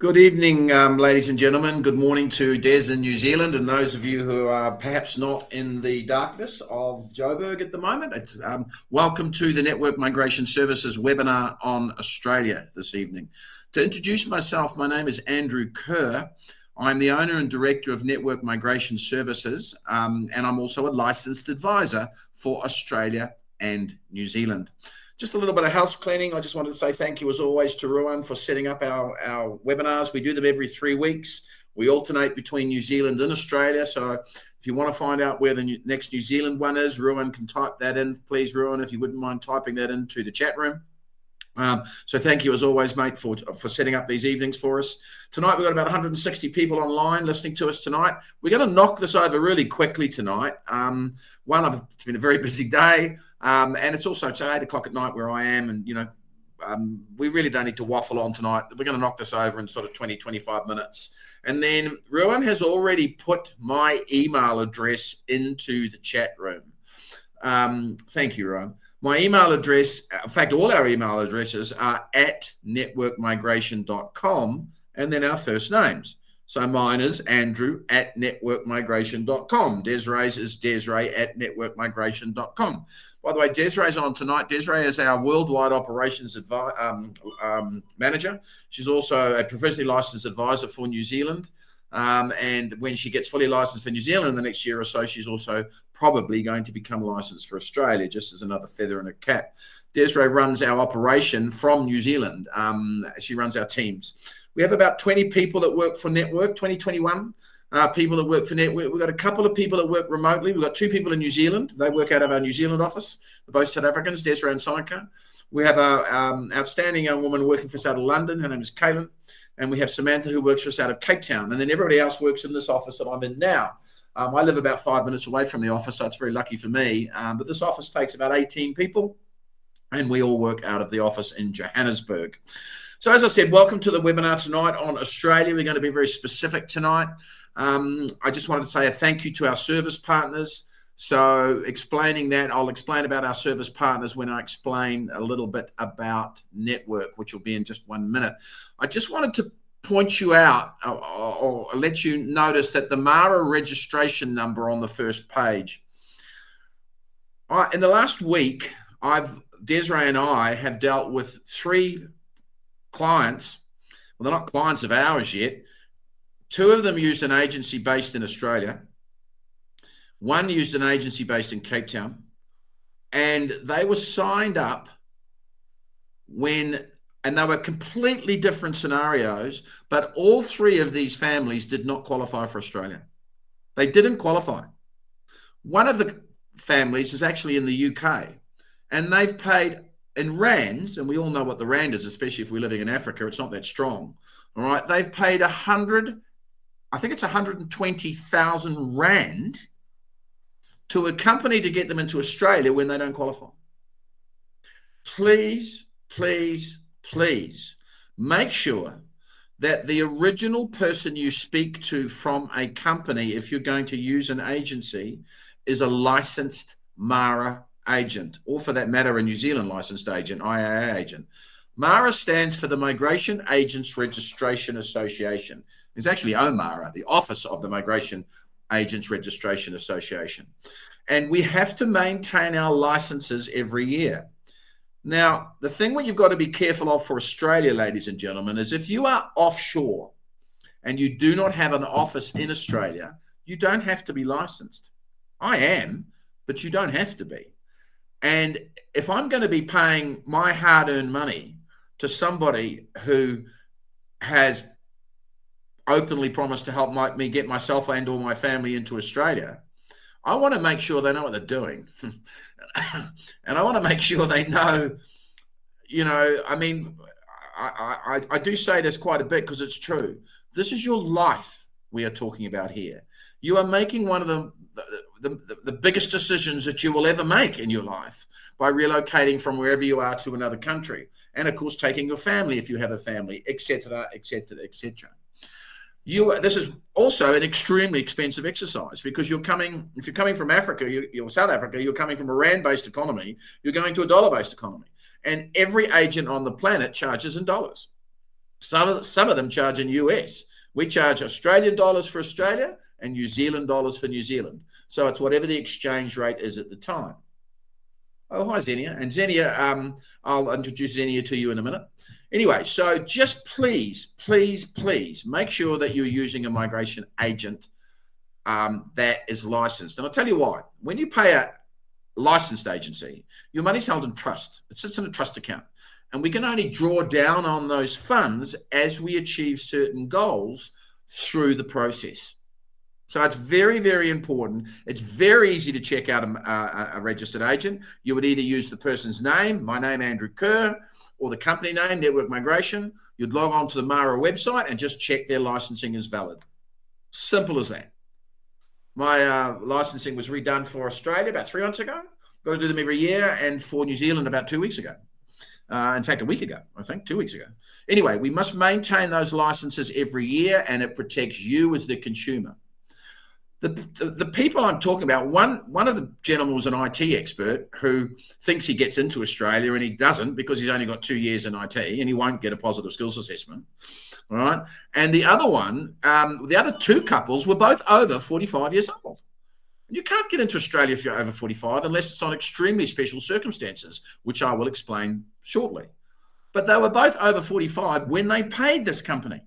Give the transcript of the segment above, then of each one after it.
Good evening, ladies and gentlemen. Good morning to Des in New Zealand, and those of you who are perhaps not in the darkness of Joburg at the moment. Welcome to the Network Migration Services webinar on Australia this evening. To introduce myself, my name is Andrew Kerr. I'm the owner and director of Network Migration Services, and I'm also a licensed advisor for Australia and New Zealand. Just a little bit of house cleaning. I just wanted to say thank you as always to Ruan for setting up our webinars. We do them every 3 weeks. We alternate between New Zealand and Australia. So if you want to find out where the next New Zealand one is, Ruan can type that in. Please, Ruan, if you wouldn't mind typing that into the chat room. So thank you as always, mate, for setting up these evenings for us. Tonight, we've got about 160 people online listening to us tonight. We're going to knock this over really quickly tonight. It's been a very busy day, and it's also 8 o'clock at night where I am, and we really don't need to waffle on tonight. We're going to knock this over in sort of 20, 25 minutes. And then Ruan has already put my email address into the chat room. Thank you, Ruan. My email address, in fact, all our email addresses are at networkmigration.com and then our first names. So mine is Andrew at networkmigration.com. Desiree's is Desiree at networkmigration.com. By the way, Desiree's on tonight. Desiree is our worldwide operations manager. She's also a provisionally licensed advisor for New Zealand. And when she gets fully licensed for New Zealand in the next year or so, she's also probably going to become licensed for Australia, just as another feather in her cap. Desiree runs our operation from New Zealand. She runs our teams. We have about 20 people that work for Network, 21 people that work for Network. We've got a couple of people that work remotely. We've got 2 people in New Zealand. They work out of our New Zealand office. They're both South Africans, Desiree and Sonika. We have an outstanding young woman working for us out of London. Her name is Kaylin. And we have Samantha, who works for us out of Cape Town. And then everybody else works in this office that I'm in now. I live about 5 minutes away from the office, so it's very lucky for me. But this office takes about 18 people, and we all work out of the office in Johannesburg. So as I said, welcome to the webinar tonight on Australia. We're going to be very specific tonight. I just wanted to say a thank you to our service partners. So explaining that, I'll explain about our service partners when I explain a little bit about Network, which will be in just 1 minute. I just wanted to point you out or let you notice that the MARA registration number on the first page. In the last week, Desiree and I have dealt with 3 clients. Well, they're not clients of ours yet. 2 of them used an agency based in Australia. 1 used an agency based in Cape Town, and they were signed up and they were completely different scenarios, but all 3 of these families did not qualify for Australia. They didn't qualify. One of the families is actually in the UK, and they've paid in rands, and we all know what the rand is, especially if we're living in Africa. It's not that strong. All right. They've paid 120,000 rand to a company to get them into Australia when they don't qualify. Please, please, please make sure that the original person you speak to from a company, if you're going to use an agency, is a licensed MARA agent, or for that matter, a New Zealand licensed agent, IAA agent. MARA stands for the Migration Agents Registration Association. It's actually OMARA, the Office of the Migration Agents Registration Association. And we have to maintain our licenses every year. Now, the thing what you've got to be careful of for Australia, ladies and gentlemen, is if you are offshore and you do not have an office in Australia, you don't have to be licensed. I am, but you don't have to be. And if I'm going to be paying my hard-earned money to somebody who has openly promised to help me get myself and or my family into Australia, I want to make sure they know what they're doing. And I want to make sure they know, I mean, I do say this quite a bit because it's true. This is your life we are talking about here. You are making one of the biggest decisions that you will ever make in your life by relocating from wherever you are to another country. And of course, taking your family if you have a family, etc., etc., etc. This is also an extremely expensive exercise because if you're coming from Africa, you're South Africa, you're coming from a rand-based economy, you're going to a dollar-based economy. And every agent on the planet charges in dollars. Some of them charge in US. We charge Australian dollars for Australia and New Zealand dollars for New Zealand. So it's whatever the exchange rate is at the time. Oh, hi, Xenia. And Xenia, I'll introduce Xenia to you in a minute. Anyway, so just please make sure that you're using a migration agent that is licensed. And I'll tell you why. When you pay a licensed agency, your money's held in trust. It sits in a trust account. And we can only draw down on those funds as we achieve certain goals through the process. So it's very, very important. It's very easy to check out a registered agent. You would either use the person's name, my name, Andrew Kerr, or the company name, Network Migration. You'd log on to the MARA website and just check their licensing is valid. Simple as that. My licensing was redone for Australia about 3 months ago. Got to do them every year, and for New Zealand about 2 weeks ago. In fact, a week ago, I think, 2 weeks ago. Anyway, we must maintain those licenses every year, and it protects you as the consumer. The people I'm talking about, one of the gentlemen was an IT expert who thinks he gets into Australia, and he doesn't because he's only got 2 years in IT, and he won't get a positive skills assessment. All right. And the other two couples were both over 45 years old. You can't get into Australia if you're over 45 unless it's on extremely special circumstances, which I will explain shortly. But they were both over 45 when they paid this company.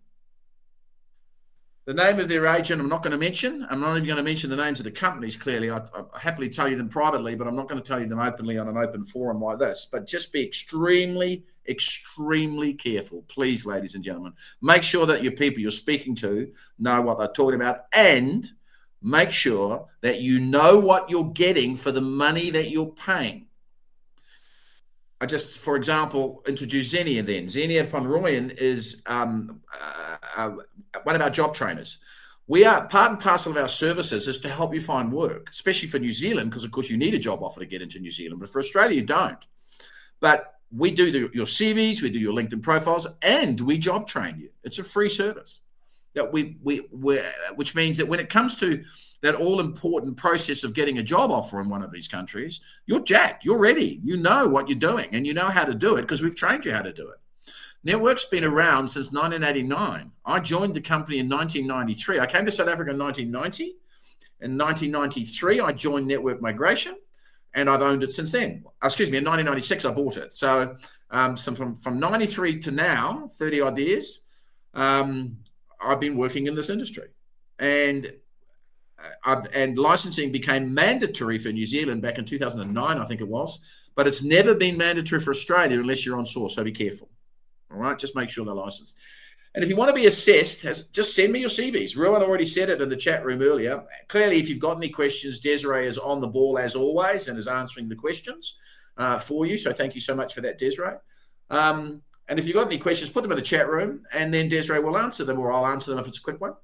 The name of their agent, I'm not going to mention. I'm not even going to mention the names of the companies, clearly. I happily tell you them privately, but I'm not going to tell you them openly on an open forum like this. But just be extremely, extremely careful, please, ladies and gentlemen. Make sure that your people you're speaking to know what they're talking about, and make sure that you know what you're getting for the money that you're paying. I just, for example, introduce Xenia then. Xenia van Rooyen is one of our job trainers. We are part and parcel of our services is to help you find work, especially for New Zealand, because of course you need a job offer to get into New Zealand, but for Australia you don't. But we do your CVs, we do your LinkedIn profiles, and we job train you. It's a free service that which means that when it comes to that all-important process of getting a job offer in one of these countries, you're jacked, you're ready, you know what you're doing, and you know how to do it because we've trained you how to do it. Network's been around since 1989. I joined the company in 1993. I came to South Africa in 1990. In 1993, I joined Network Migration, and I've owned it since then. Excuse me, in 1996, I bought it. So from 93 to now, 30-odd years, I've been working in this industry. And licensing became mandatory for New Zealand back in 2009, I think it was. But it's never been mandatory for Australia unless you're on source, so be careful. All right, just make sure they're licensed. And if you want to be assessed, just send me your CVs. Rowan already said it in the chat room earlier. Clearly, if you've got any questions, Desiree is on the ball as always and is answering the questions for you. So thank you so much for that, Desiree. And if you've got any questions, put them in the chat room, and then Desiree will answer them, or I'll answer them if it's a quick one.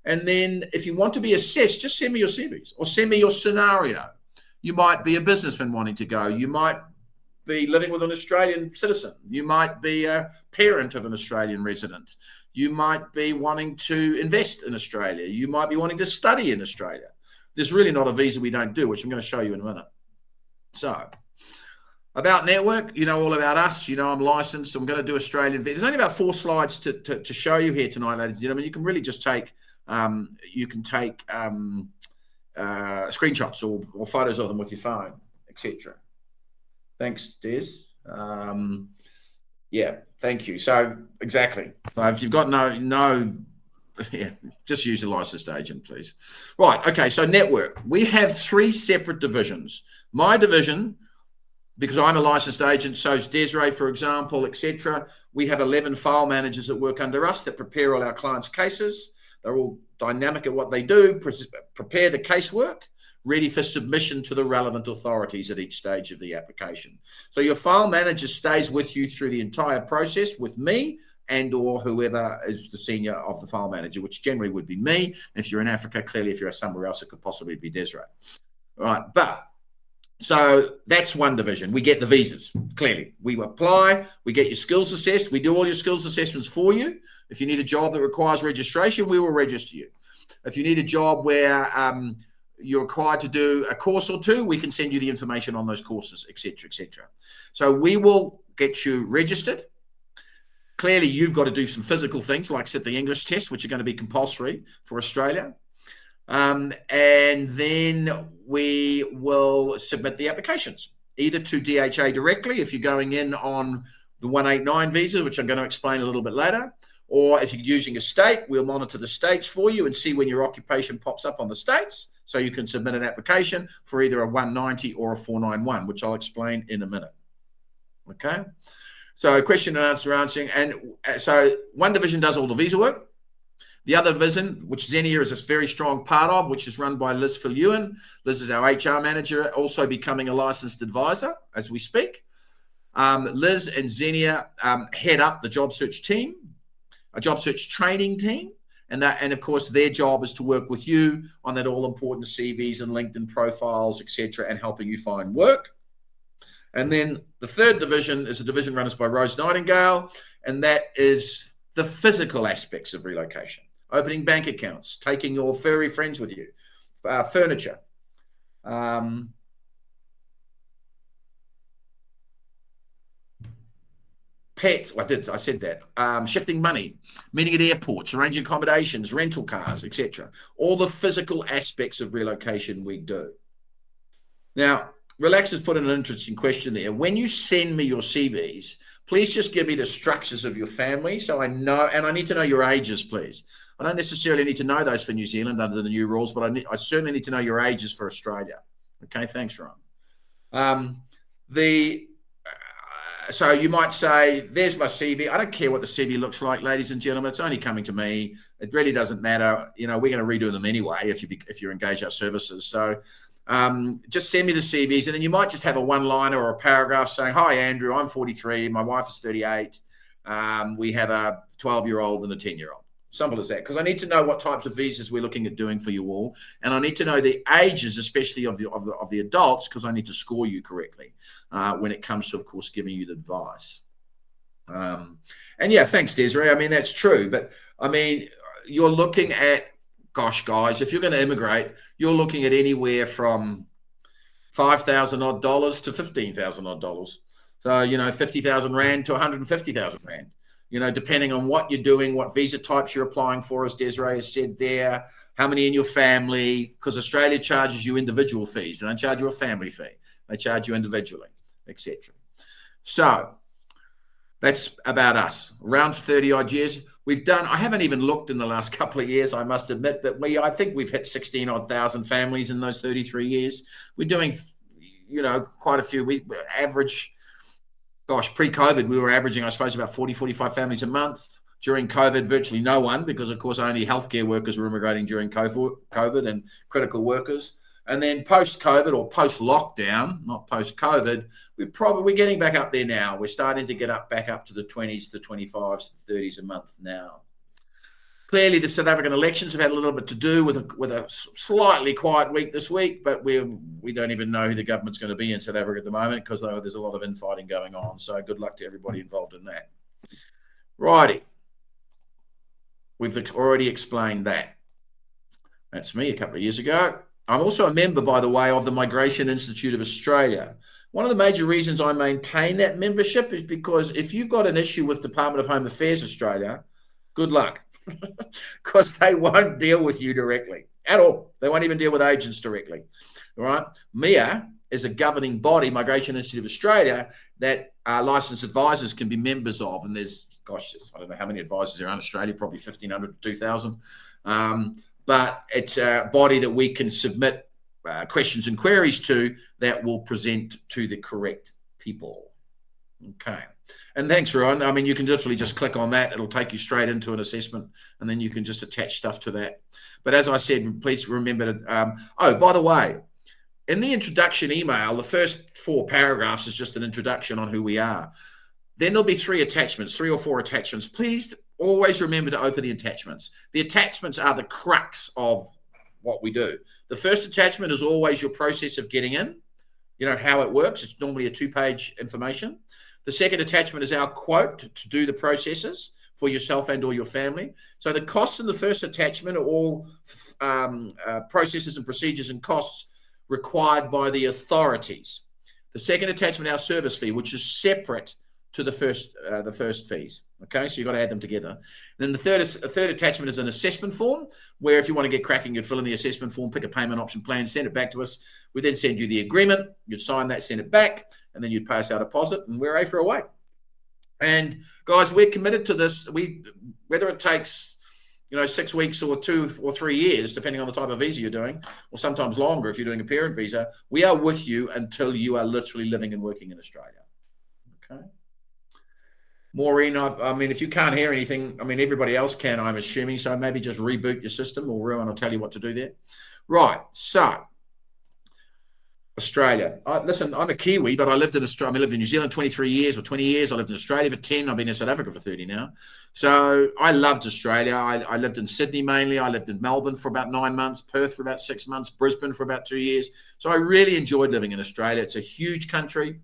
And then if you want to be assessed, just send me your CVs or send me your scenario. You might be a businessman wanting to go. You might be living with an Australian citizen. You might be a parent of an Australian resident. You might be wanting to invest in Australia. You might be wanting to study in Australia. There's really not a visa we don't do, which I'm going to show you in a minute. So, about Network, you know all about us. You know I'm licensed. I'm going to do Australian. There's only about 4 slides to show you here tonight, ladies and gentlemen. You can really just take screenshots or photos of them with your phone, etc. Thanks, Des. Yeah, thank you. So exactly. So if you've got yeah, just use a licensed agent, please. Right. Okay. So Network, we have 3 separate divisions. My division, because I'm a licensed agent, so is Desiree, for example, etc. We have 11 file managers that work under us that prepare all our clients' cases. They're all dynamic at what they do, prepare the casework, ready for submission to the relevant authorities at each stage of the application. So your file manager stays with you through the entire process with me and or whoever is the senior of the file manager, which generally would be me. If you're in Africa, clearly if you're somewhere else, it could possibly be Desiree. All right, but so that's one division. We get the visas, clearly. We apply, we get your skills assessed. We do all your skills assessments for you. If you need a job that requires registration, we will register you. If you need a job where you're required to do a course or 2, we can send you the information on those courses, etc., etc. So we will get you registered. Clearly, you've got to do some physical things like sit the English test, which are going to be compulsory for Australia. And then we will submit the applications, either to DHA directly if you're going in on the 189 visa, which I'm going to explain a little bit later, or if you're using a state, we'll monitor the states for you and see when your occupation pops up on the states, so you can submit an application for either a 190 or a 491, which I'll explain in a minute. Okay? So question and answering. And so one division does all the visa work. The other division, which Xenia is a very strong part of, which is run by Liz Phil-Ewan. Liz is our HR manager, also becoming a licensed advisor as we speak. Liz and Xenia head up the job search team, a job search training team. And of course, their job is to work with you on that all-important CVs and LinkedIn profiles, etc., and helping you find work. And then the third division is a division run by Rose Nightingale, and that is the physical aspects of relocation. Opening bank accounts, taking your furry friends with you, furniture, pets. I said that. Shifting money, meeting at airports, arranging accommodations, rental cars, etc. All the physical aspects of relocation we do. Now, Relax has put in an interesting question there. When you send me your CVs, please just give me the structures of your family so I know, and I need to know your ages, please. I don't necessarily need to know those for New Zealand under the new rules, but I certainly need to know your ages for Australia. Okay, thanks, Ron. So you might say, there's my CV. I don't care what the CV looks like, ladies and gentlemen. It's only coming to me. It really doesn't matter. You know, we're going to redo them anyway if you engage our services. So just send me the CVs, and then you might just have a one-liner or a paragraph saying, hi, Andrew, I'm 43. My wife is 38. We have a 12-year-old and a 10-year-old. Simple as that, because I need to know what types of visas we're looking at doing for you all, and I need to know the ages, especially of the adults, because I need to score you correctly when it comes to, of course, giving you the advice. And yeah, thanks, Desiree. I mean, that's true, but I mean, you're looking at, gosh, guys, if you're going to immigrate, you're looking at anywhere from $5,000 odd to $15,000 odd. So, you know, 50,000 Rand to 150,000 Rand. You know, depending on what you're doing, what visa types you're applying for, as Desiree has said there, how many in your family, because Australia charges you individual fees. They don't charge you a family fee. They charge you individually, etc. So that's about us. Around 30 odd years. We've done, I haven't even looked in the last couple of years, I must admit, but I think we've hit 16 odd thousand families in those 33 years. We're doing, you know, quite a few. We average, gosh, pre-COVID, we were averaging, I suppose, about 40, 45 families a month. During COVID, virtually no one, because, of course, only healthcare workers were immigrating during COVID and critical workers. And then post-COVID or post-lockdown, not post-COVID, we're getting back up there now. We're starting to get back up to the 20s, the 25s, the 30s a month now. Clearly, the South African elections have had a little bit to do with a slightly quiet week this week, but we don't even know who the government's going to be in South Africa at the moment, because there's a lot of infighting going on. So good luck to everybody involved in that. Righty. We've already explained that. That's me a couple of years ago. I'm also a member, by the way, of the Migration Institute of Australia. One of the major reasons I maintain that membership is because if you've got an issue with Department of Home Affairs Australia, good luck, because they won't deal with you directly at all. They won't even deal with agents directly. All right. MIA is a governing body, Migration Institute of Australia, that licensed advisors can be members of. And there's, gosh, I don't know how many advisors there are in Australia, probably 1,500 to 2,000. But it's a body that we can submit questions and queries to that will present to the correct people. Okay. And thanks, Rowan. I mean, you can literally just click on that. It'll take you straight into an assessment, and then you can just attach stuff to that. But as I said, please remember to, oh, by the way, in the introduction email, the first 4 paragraphs is just an introduction on who we are. Then there'll be 3 or 4 attachments. Please always remember to open the attachments. The attachments are the crux of what we do. The first attachment is always your process of getting in, you know, how it works. It's normally a 2-page information. The second attachment is our quote to do the processes for yourself and or your family. So the costs in the first attachment are all processes and procedures and costs required by the authorities. The second attachment, our service fee, which is separate to the first fees. Okay, so you've got to add them together. Then the third attachment is an assessment form, where if you want to get cracking, you'd fill in the assessment form, pick a payment option plan, send it back to us. We then send you the agreement, you'd sign that, send it back, and then you'd pay us our deposit, and we're for away. And guys, we're committed to this. Whether it takes 6 weeks or 2 or 3 years, depending on the type of visa you're doing, or sometimes longer if you're doing a parent visa, we are with you until you are literally living and working in Australia. Okay. Maureen, I mean, if you can't hear anything, I mean, everybody else can, I'm assuming, so maybe just reboot your system, or Ruan will tell you what to do there. Right, so Australia. Listen, I'm a Kiwi, but I lived in Australia. I lived in New Zealand 23 years or 20 years. I lived in Australia for 10. I've been in South Africa for 30 now. So I loved Australia. I lived in Sydney mainly. I lived in Melbourne for about 9 months, Perth for about 6 months, Brisbane for about 2 years. So I really enjoyed living in Australia. It's a huge country.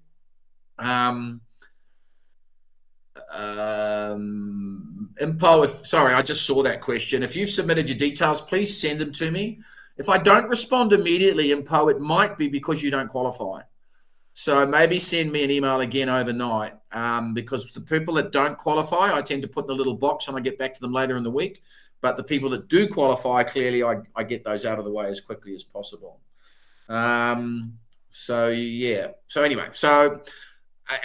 Info, sorry, I just saw that question. If you've submitted your details, please send them to me. If I don't respond immediately, Info, it might be because you don't qualify. So maybe send me an email again overnight, because the people that don't qualify, I tend to put in a little box and I get back to them later in the week. But the people that do qualify, clearly, I get those out of the way as quickly as possible. So, yeah. So anyway,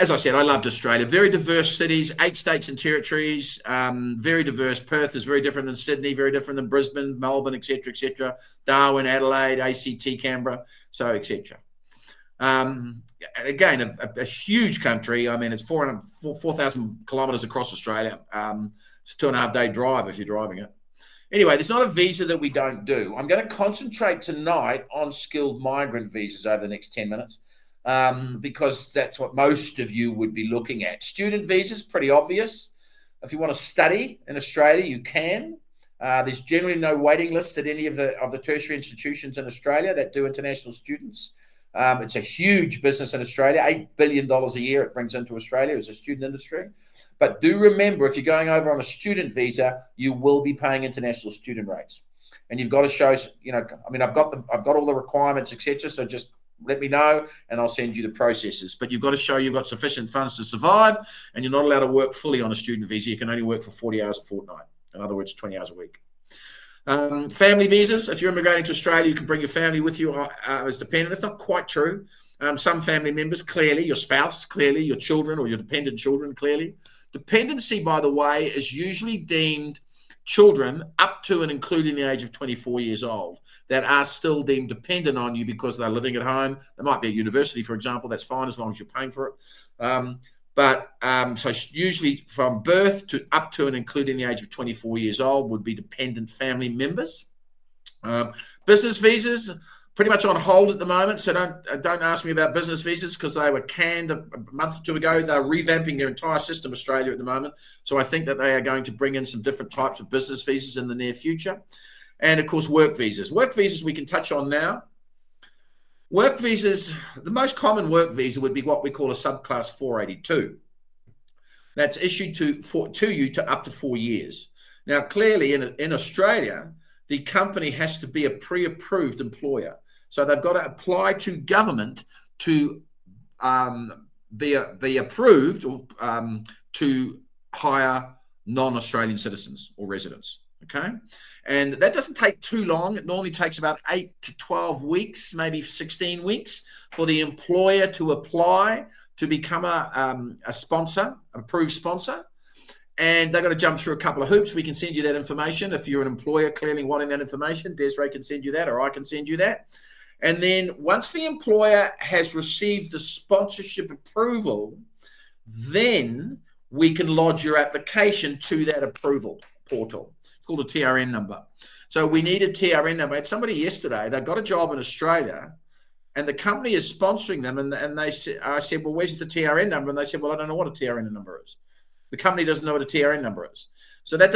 as I said, I loved Australia. Very diverse cities, 8 states and territories, very diverse. Perth is very different than Sydney, very different than Brisbane, Melbourne, etc. Darwin, Adelaide, ACT, Canberra, so etc. Again, a huge country. I mean, it's 4,000 kilometres across Australia. It's a 2.5-day drive if you're driving it. Anyway, there's not a visa that we don't do. I'm going to concentrate tonight on skilled migrant visas over the next 10 minutes. Because that's what most of you would be looking at. Student visas, pretty obvious. If you want to study in Australia, you can. There's generally no waiting lists at any of the tertiary institutions in Australia that do international students. It's a huge business in Australia. $8 billion a year it brings into Australia as a student industry. But do remember, if you're going over on a student visa, you will be paying international student rates. And you've got to show, I mean, I've got all the requirements, etc. So just let me know and I'll send you the processes. But you've got to show you've got sufficient funds to survive, and you're not allowed to work fully on a student visa. You can only work for 40 hours a fortnight. In other words, 20 hours a week. Family visas. If you're immigrating to Australia, you can bring your family with you as dependent. That's not quite true. Some family members, clearly, your spouse, clearly, your children or your dependent children, clearly. Dependency, by the way, is usually deemed children up to and including the age of 24 years old that are still deemed dependent on you because they're living at home. They might be at university, for example. That's fine as long as you're paying for it. So usually from birth to up to and including the age of 24 years old would be dependent family members. Business visas, pretty much on hold at the moment. So don't ask me about business visas because they were canned a month or two ago. They're revamping their entire system, Australia, at the moment. So I think that they are going to bring in some different types of business visas in the near future. And, of course, work visas. Work visas we can touch on now. Work visas, the most common work visa would be what we call a subclass 482. That's issued to you to up to 4 years. Now, clearly, in Australia, the company has to be a pre-approved employer. So they've got to apply to government to be approved or to hire non-Australian citizens or residents. Okay, and that doesn't take too long. It normally takes about 8 to 12 weeks, maybe 16 weeks, for the employer to apply to become a sponsor, approved sponsor. And they've got to jump through a couple of hoops. We can send you that information. If you're an employer clearly wanting that information, Desiree can send you that, or I can send you that. And then once the employer has received the sponsorship approval, then we can lodge your application to that approval portal. Called a TRN number. So we need a TRN number. I had somebody yesterday, they got a job in Australia and the company is sponsoring them. And I said, well, where's the TRN number? And they said, well, I don't know what a TRN number is. The company doesn't know what a TRN number is. So that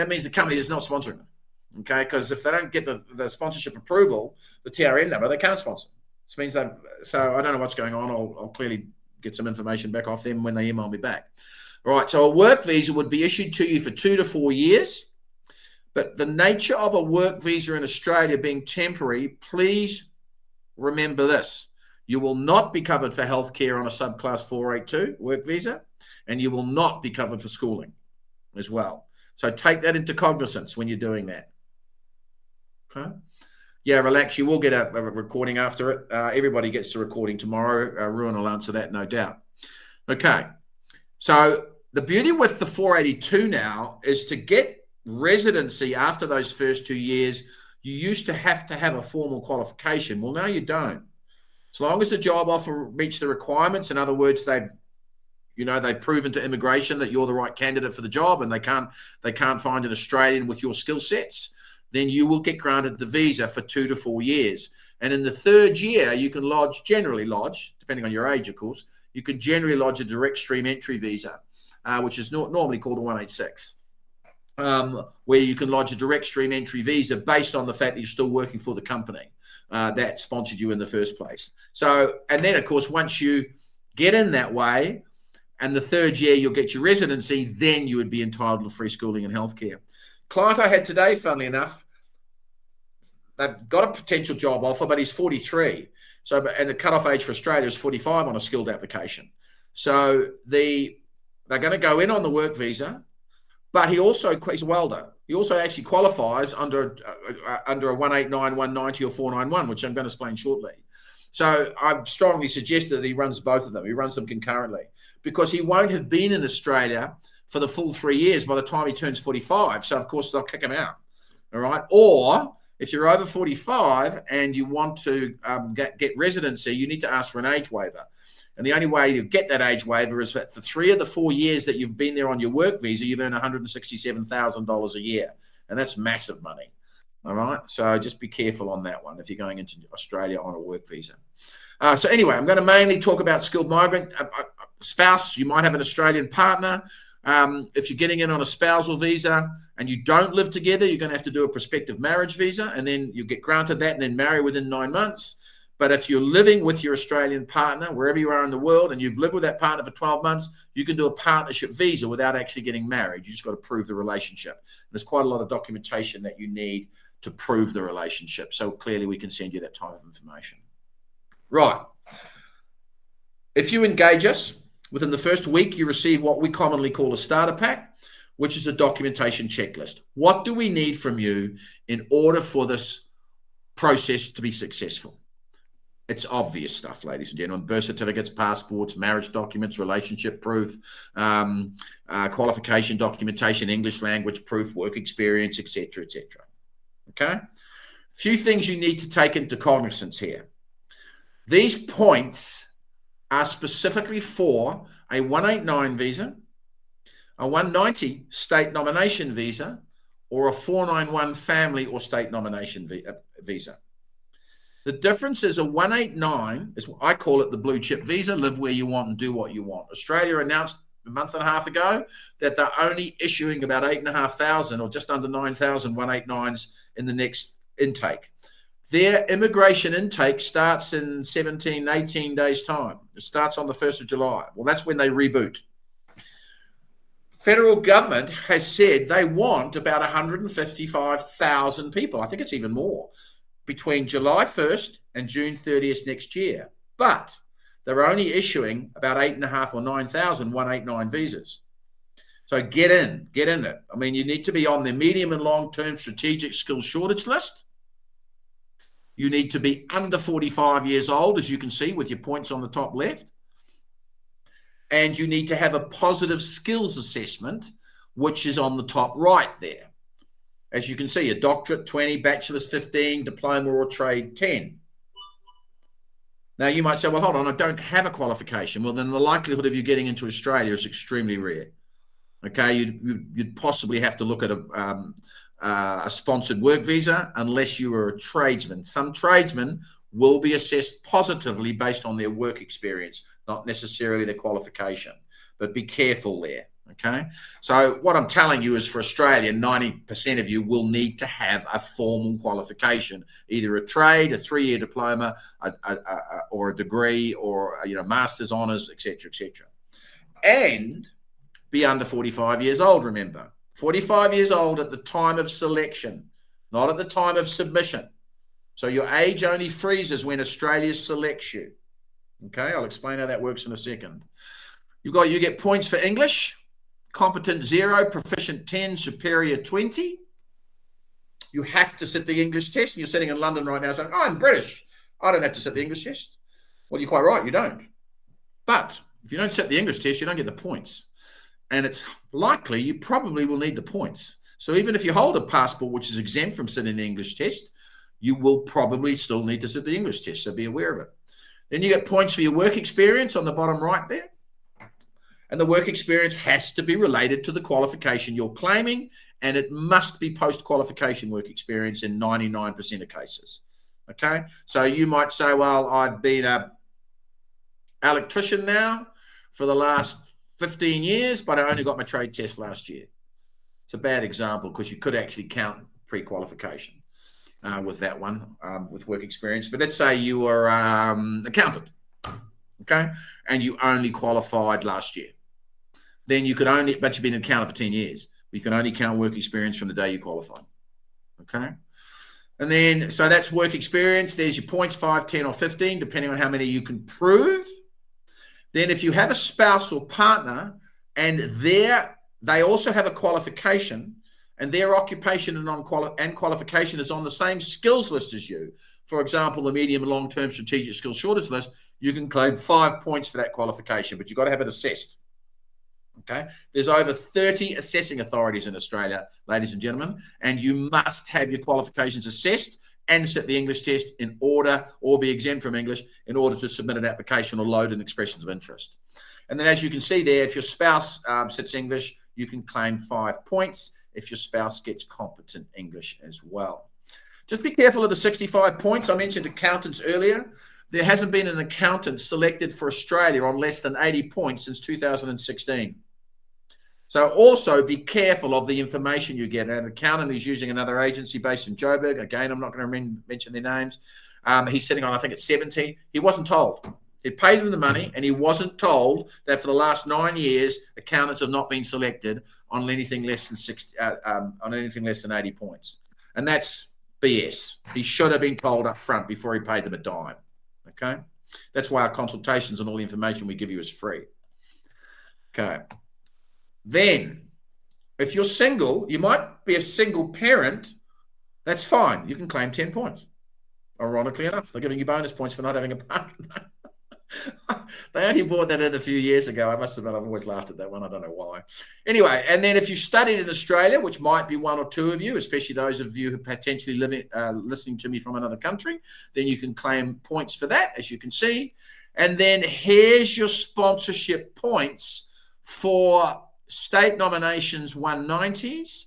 means the company is not sponsoring them. Okay. Because if they don't get the sponsorship approval, the TRN number, they can't sponsor. This means so I don't know what's going on. I'll clearly get some information back off them when they email me back. All right. So a work visa would be issued to you for 2 to 4 years. But the nature of a work visa in Australia being temporary, please remember this. You will not be covered for healthcare on a subclass 482 work visa, and you will not be covered for schooling as well. So take that into cognizance when you're doing that. Okay. Yeah, relax. You will get a recording after it. Everybody gets the recording tomorrow. Ruan will answer that, no doubt. Okay. So the beauty with the 482 now is to get residency after those first 2 years, you used to have a formal qualification. Well, now you don't. As long as the job offer meets the requirements, in other words, they've proven to immigration that you're the right candidate for the job, and they can't find an Australian with your skill sets, then you will get granted the visa for 2 to 4 years. And in the third year, you can generally lodge, depending on your age, of course, you can generally lodge a direct stream entry visa, which is normally called a 186, where you can lodge a direct stream entry visa based on the fact that you're still working for the company that sponsored you in the first place. So, and then, of course, once you get in that way, and the third year you'll get your residency, then you would be entitled to free schooling and healthcare. Client I had today, funnily enough, they've got a potential job offer, but he's 43. So, and the cutoff age for Australia is 45 on a skilled application. So they're going to go in on the work visa, but he's a welder. He also actually qualifies under a 189, 190 or 491, which I'm going to explain shortly. So I strongly suggest that he runs both of them. He runs them concurrently, because he won't have been in Australia for the full 3 years by the time he turns 45. So, of course, they'll kick him out. All right. Or if you're over 45 and you want to get residency, you need to ask for an age waiver. And the only way to get that age waiver is that for 3 of the 4 years that you've been there on your work visa, you've earned $167,000 a year. And that's massive money. All right. So just be careful on that one if you're going into Australia on a work visa. So anyway, I'm going to mainly talk about skilled migrant spouse. You might have an Australian partner. If you're getting in on a spousal visa and you don't live together, you're going to have to do a prospective marriage visa, and then you get granted that and then marry within 9 months. But if you're living with your Australian partner, wherever you are in the world, and you've lived with that partner for 12 months, you can do a partnership visa without actually getting married. You just got to prove the relationship. And there's quite a lot of documentation that you need to prove the relationship. So clearly we can send you that type of information. Right. If you engage us, within the first week, you receive what we commonly call a starter pack, which is a documentation checklist. What do we need from you in order for this process to be successful? It's obvious stuff, ladies and gentlemen: birth certificates, passports, marriage documents, relationship proof, qualification documentation, English language proof, work experience, etc., etc. Okay? Few things you need to take into cognizance here. These points are specifically for a 189 visa, a 190 state nomination visa, or a 491 family or state nomination visa. The difference is a 189 is what I call it the blue chip visa, live where you want and do what you want. Australia announced a month and a half ago that they're only issuing about 8,500 or just under 9,000 189s in the next intake. Their immigration intake starts in 17, 18 days' time. It starts on the 1st of July. Well, that's when they reboot. Federal government has said they want about 155,000 people. I think it's even more, between July 1st and June 30th next year. But they're only issuing about 8,500 or 9,000 189 visas. So get in it. I mean, you need to be on the medium and long-term strategic skills shortage list. You need to be under 45 years old, as you can see with your points on the top left. And you need to have a positive skills assessment, which is on the top right there. As you can see, a doctorate 20, bachelor's 15, diploma or trade 10. Now you might say, well, hold on, I don't have a qualification. Well, then the likelihood of you getting into Australia is extremely rare. Okay, you'd possibly have to look at a sponsored work visa unless you were a tradesman. Some tradesmen will be assessed positively based on their work experience, not necessarily their qualification. But be careful there. Okay, so what I'm telling you is for Australia, 90% of you will need to have a formal qualification, either a trade, a 3-year diploma, or a degree, or master's honours, etc., etc. And be under 45 years old, remember. 45 years old at the time of selection, not at the time of submission. So your age only freezes when Australia selects you. Okay, I'll explain how that works in a second. You get points for English, competent 0, proficient 10, superior 20. You have to sit the English test. You're sitting in London right now saying, oh, I'm British. I don't have to sit the English test. Well, you're quite right, you don't. But if you don't sit the English test, you don't get the points. And it's likely you probably will need the points. So even if you hold a passport which is exempt from sitting the English test, you will probably still need to sit the English test, so be aware of it. Then you get points for your work experience on the bottom right there. And the work experience has to be related to the qualification you're claiming, and it must be post-qualification work experience in 99% of cases. Okay, so you might say, well, I've been an electrician now for the last 15 years, but I only got my trade test last year. It's a bad example because you could actually count pre-qualification with that one, with work experience. But let's say you were accountant, okay, and you only qualified last year. Then you could only, but you've been an accountant for 10 years. You can only count work experience from the day you qualified, okay? And then, so that's work experience. There's your points, 5, 10, or 15, depending on how many you can prove. Then if you have a spouse or partner and they also have a qualification and their occupation and qualification is on the same skills list as you, for example, the medium and long-term strategic skills shortage list, you can claim 5 points for that qualification, but you've got to have it assessed. Okay, there's over 30 assessing authorities in Australia, ladies and gentlemen, and you must have your qualifications assessed and sit the English test in order, or be exempt from English in order to submit an application or load an expressions of interest. And then, as you can see there, if your spouse sits English, you can claim 5 points if your spouse gets competent English as well. Just be careful of the 65 points. I mentioned accountants earlier. There hasn't been an accountant selected for Australia on less than 80 points since 2016. So also be careful of the information you get. An accountant is using another agency based in Joburg. Again, I'm not going to mention their names. He's sitting on, I think it's 70. He wasn't told. He paid them the money, and he wasn't told that for the last 9 years, accountants have not been selected on anything less than 80 points. And that's BS. He should have been told up front before he paid them a dime. Okay, that's why our consultations and all the information we give you is free. Okay, then if you're single, you might be a single parent. That's fine. You can claim 10 points. Ironically enough, they're giving you bonus points for not having a partner. They only brought that in a few years ago. I must admit, I've always laughed at that one. I don't know why. Anyway, and then if you studied in Australia, which might be one or two of you, especially those of you who potentially listening to me from another country, then you can claim points for that, as you can see. And then here's your sponsorship points for state nominations 190s,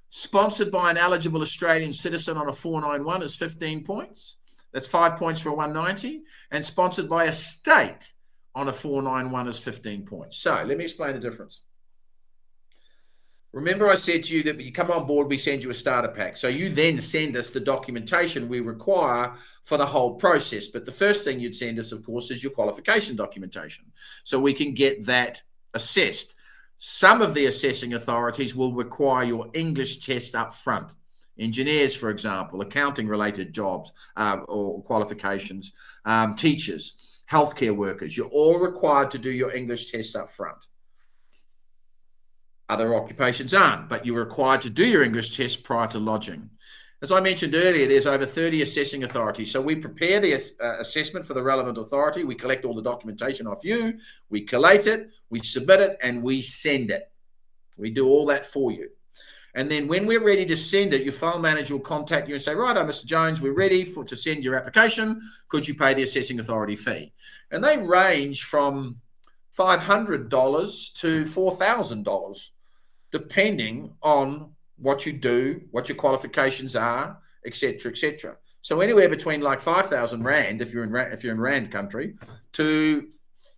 sponsored by an eligible Australian citizen on a 491 is 15 points. That's 5 points for a 190, and sponsored by a state on a 491 is 15 points. So let me explain the difference. Remember I said to you that when you come on board, we send you a starter pack. So you then send us the documentation we require for the whole process. But the first thing you'd send us, of course, is your qualification documentation, so we can get that assessed. Some of the assessing authorities will require your English test up front. Engineers, for example, accounting-related jobs or qualifications, teachers, healthcare workers, you're all required to do your English tests up front. Other occupations aren't, but you're required to do your English test prior to lodging. As I mentioned earlier, there's over 30 assessing authorities. So we prepare the assessment for the relevant authority. We collect all the documentation off you. We collate it, we submit it, and we send it. We do all that for you. And then when we're ready to send it, your file manager will contact you and say, right, Mr. Jones, we're ready to send your application. Could you pay the assessing authority fee? And they range from $500 to $4,000, depending on what you do, what your qualifications are, etc., etc. So anywhere between like 5,000 Rand, if you're in Rand country, to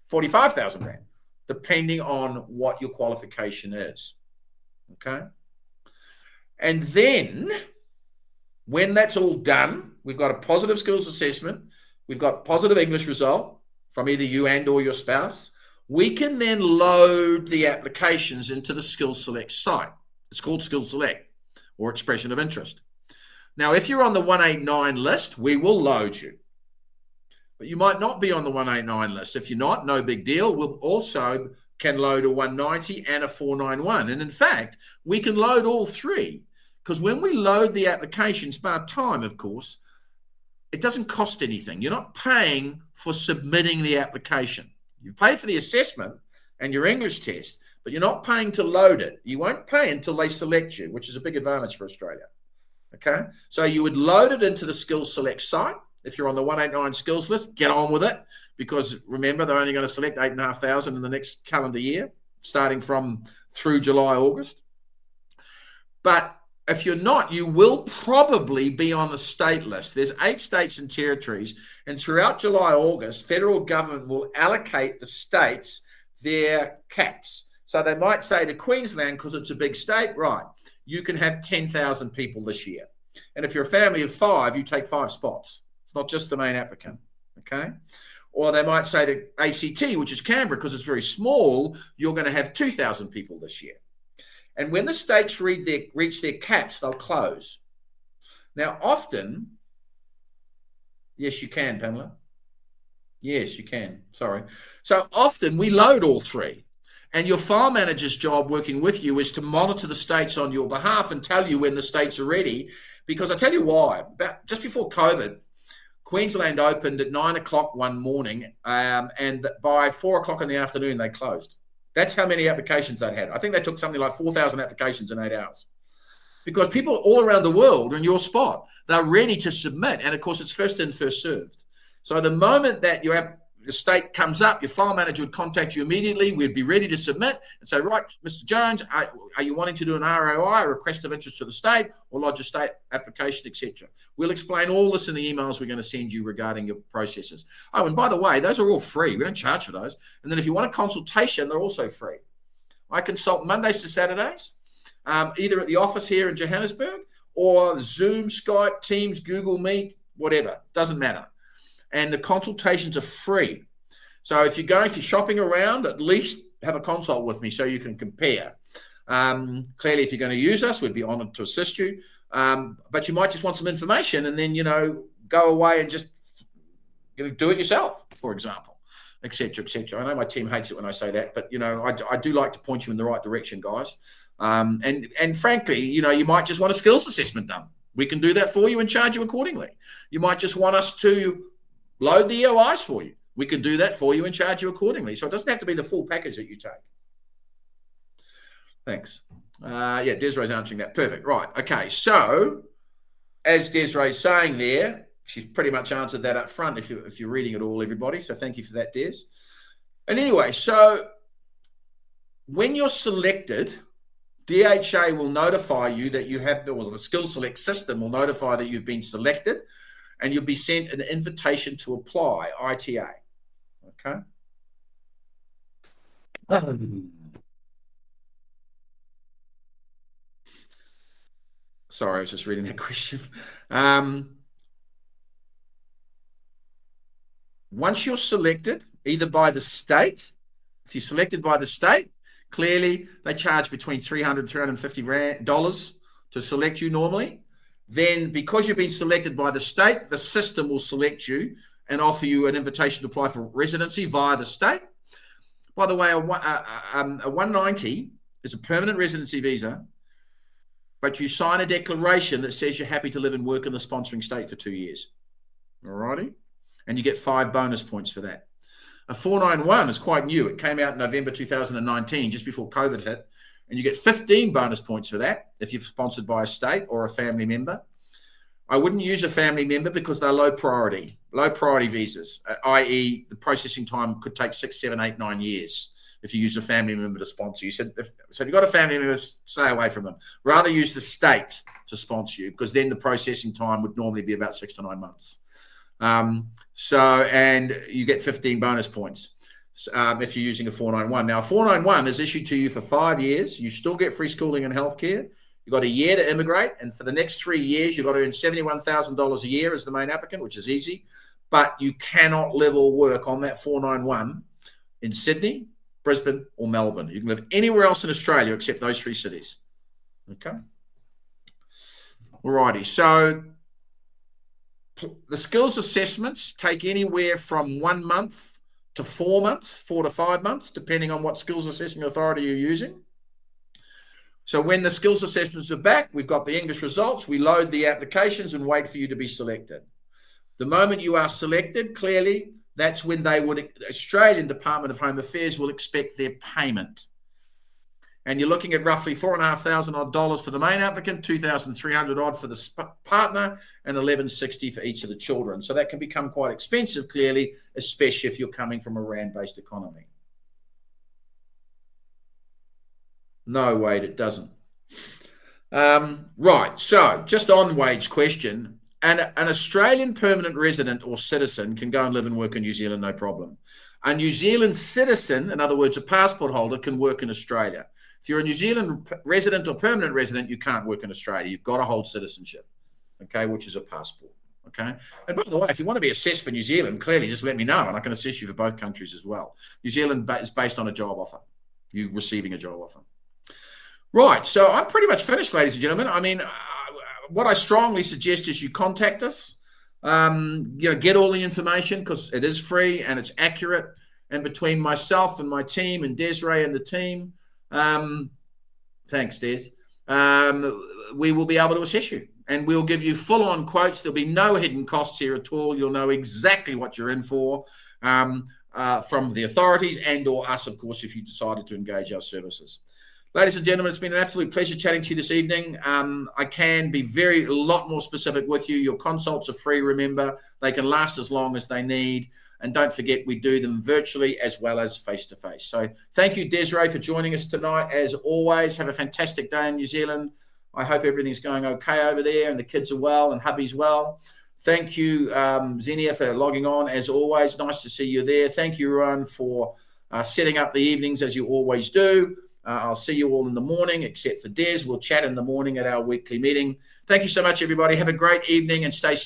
45,000 Rand, depending on what your qualification is. Okay? And then when that's all done, we've got a positive skills assessment, we've got positive English result from either you and or your spouse, we can then load the applications into the Skills Select site. It's called Skills Select, or Expression of Interest. Now, if you're on the 189 list, we will load you. but you might not be on the 189 list. If you're not, no big deal. We'll also can load a 190 and a 491. And in fact, we can load all three, because when we load the applications, bar time, of course, it doesn't cost anything. You're not paying for submitting the application. You've paid for the assessment and your English test, but you're not paying to load it. You won't pay until they select you, which is a big advantage for Australia. Okay, so you would load it into the Skills Select site. If you're on the 189 skills list, get on with it, because remember, they're only going to select 8,500 in the next calendar year, starting from through July, August. But if you're not, you will probably be on the state list. There's 8 states and territories, and throughout July, August, federal government will allocate the states their caps. So they might say to Queensland, because it's a big state, right, you can have 10,000 people this year. And if you're a family of 5, you take 5 spots. It's not just the main applicant, okay? Or they might say to ACT, which is Canberra, because it's very small, you're going to have 2,000 people this year. And when the states reach their caps, they'll close. Now, often, yes, you can, Pamela. Yes, you can. Sorry. So often we load all 3. And your file manager's job working with you is to monitor the states on your behalf and tell you when the states are ready. Because I tell you why. Just before COVID, Queensland opened at 9 o'clock one morning, and by 4 o'clock in the afternoon, they closed. That's how many applications they'd had. I think they took something like 4,000 applications in 8 hours. Because people all around the world are in your spot. They're ready to submit. And, of course, it's first in, first served. So the moment that the state comes up, your file manager would contact you immediately. We'd be ready to submit and say, right, Mr. Jones, are you wanting to do an ROI, a request of interest to the state, or lodge a state application, etc.? We'll explain all this in the emails we're going to send you regarding your processes. Oh, and by the way, those are all free. We don't charge for those. And then if you want a consultation, they're also free. I consult Mondays to Saturdays, either at the office here in Johannesburg or Zoom, Skype, Teams, Google Meet, whatever. Doesn't matter. And the consultations are free. So if you're going to shopping around, at least have a consult with me so you can compare. Clearly, if you're going to use us, we'd be honored to assist you. But you might just want some information and then, go away and just do it yourself, for example, et cetera, et cetera. I know my team hates it when I say that, but, I do like to point you in the right direction, guys. And frankly, you might just want a skills assessment done. We can do that for you and charge you accordingly. You might just want us to load the EOIs for you. We can do that for you and charge you accordingly. So it doesn't have to be the full package that you take. Thanks. Desiree's answering that. Perfect. Right. Okay. So as Desiree's saying there, she's pretty much answered that up front if you're reading it all, everybody. So thank you for that, Des. And anyway, so when you're selected, DHA will notify you that you have, or the Skill Select system will notify that you've been selected, and you'll be sent an invitation to apply, ITA. Okay. Sorry, I was just reading that question. Once you're selected, either by the state, if you're selected by the state, clearly they charge between $300 and $350 to select you normally. Then because you've been selected by the state, the system will select you and offer you an invitation to apply for residency via the state. By the way, a 190 is a permanent residency visa, but you sign a declaration that says you're happy to live and work in the sponsoring state for 2 years. All righty? And you get 5 bonus points for that. A 491 is quite new. It came out in November 2019, just before COVID hit. And you get 15 bonus points for that if you're sponsored by a state or a family member. I wouldn't use a family member because they're low priority visas, i.e. the processing time could take 6, 7, 8, 9 years if you use a family member to sponsor you. So if you've got a family member, stay away from them. Rather use the state to sponsor you, because then the processing time would normally be about 6 to 9 months. And you get 15 bonus points. If you're using a 491. Now, a 491 is issued to you for 5 years. You still get free schooling and healthcare. You've got a year to immigrate. And for the next 3 years, you've got to earn $71,000 a year as the main applicant, which is easy. But you cannot live or work on that 491 in Sydney, Brisbane, or Melbourne. You can live anywhere else in Australia except those 3 cities. Okay? Alrighty. So The skills assessments take anywhere from 1 month to 4 months, 4 to 5 months, depending on what skills assessment authority you're using. So when the skills assessments are back, we've got the English results, we load the applications and wait for you to be selected. The moment you are selected, clearly, that's when Australian Department of Home Affairs will expect their payment. And you're looking at roughly $4,500 for the main applicant, $2,300 for the partner, and $1,160 for each of the children. So that can become quite expensive, clearly, especially if you're coming from a RAND-based economy. No, Wade, it doesn't. Right, so just on Wade's question, an Australian permanent resident or citizen can go and live and work in New Zealand, no problem. A New Zealand citizen, in other words, a passport holder, can work in Australia. If you're a New Zealand resident or permanent resident, you can't work in Australia. You've got to hold citizenship, okay, which is a passport, okay? And by the way, if you want to be assessed for New Zealand, clearly just let me know, and I can assess you for both countries as well. New Zealand is based on a job offer, you receiving a job offer. Right, so I'm pretty much finished, ladies and gentlemen. I mean, what I strongly suggest is you contact us, get all the information because it is free and it's accurate. And between myself and my team and Desiree and the team, thanks, Des, we will be able to assess you and we'll give you full-on quotes. There'll be no hidden costs here at all. You'll know exactly what you're in for from the authorities and or us, of course, if you decided to engage our services. Ladies and gentlemen, it's been an absolute pleasure chatting to you this evening. I can be a lot more specific with you. Your consults are free, remember. They can last as long as they need. And don't forget, we do them virtually as well as face-to-face. So thank you, Desiree, for joining us tonight. As always, have a fantastic day in New Zealand. I hope everything's going okay over there and the kids are well and hubby's well. Thank you, Xenia, for logging on. As always, nice to see you there. Thank you, Rowan, for setting up the evenings as you always do. I'll see you all in the morning, except for Des. We'll chat in the morning at our weekly meeting. Thank you so much, everybody. Have a great evening and stay safe.